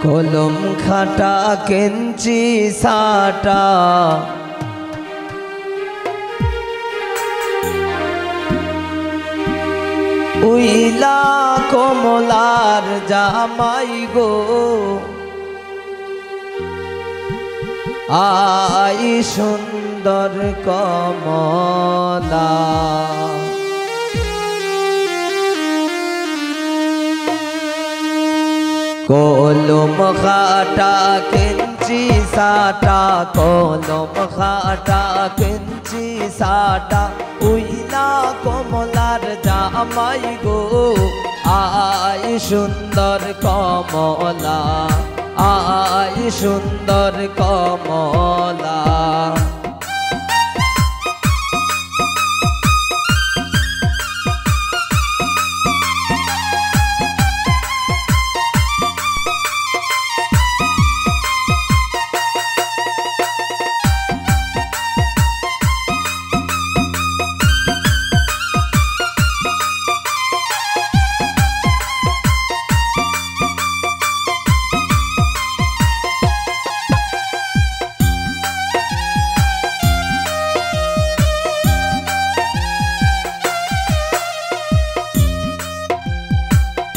কলম খাটা কেঞ্চি সাটা উইলা কমলার জামাই গো আই সুন্দর কমলা কলম খাটা কেঞ্চি সাটা কলম খাটা কেঞ্চি সাটা উইলা কমলার জামাই গো আই সুন্দর কমলা আই সুন্দর কমলা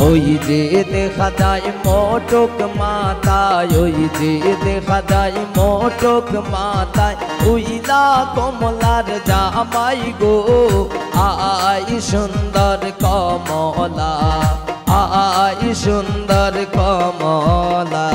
ওই যে দেখা যায় মোটক মাথায় ওই যে দেখা যায় মোটক মাথায় উইলা কমলার জামাই গো আই সুন্দর কমলা আই সুন্দর কমলা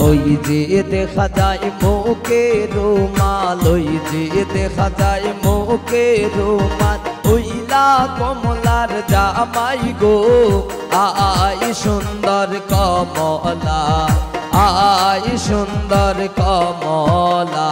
ওই যে দেখা যায় মুখে রুমাল ওই যে দেখা যায় মুখে রুমাল উইলা কমলার জামাই গো আই সুন্দর কমলা আই সুন্দর কমলা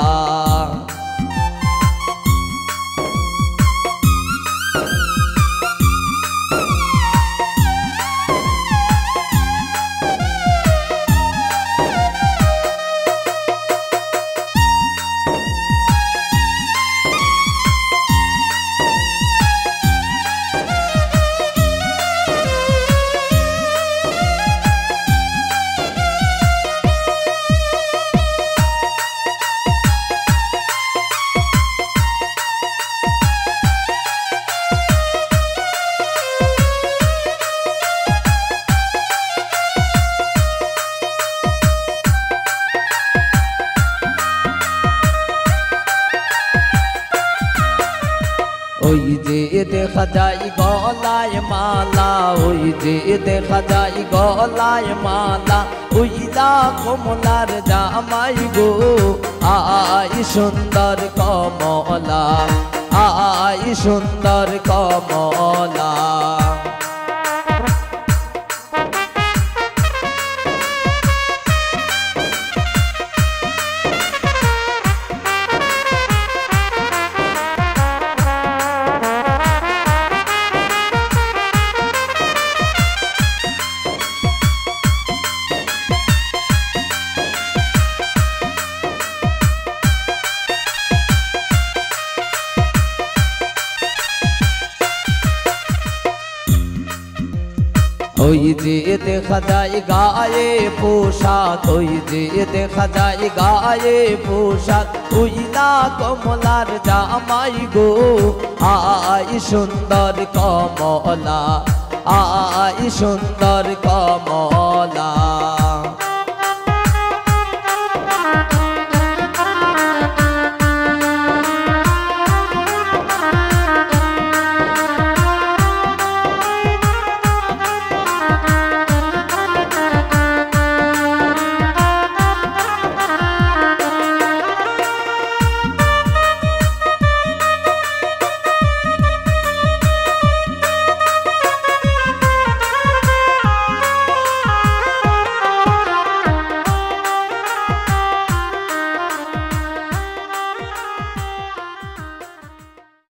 ওই যে দেখা যায় গলায় মালা ওই যে দেখা যায় গলায় মালা উইলা কমলার জামাই গো আই সুন্দর কমলা আই সুন্দর কমলা ওই যে দেখা যায় গায়ে পোশাক ওই যে দেখা যায় গায়ে পোশাক উইলা কমলার জামাই গো আই সুন্দর কমলা আই সুন্দর কমলা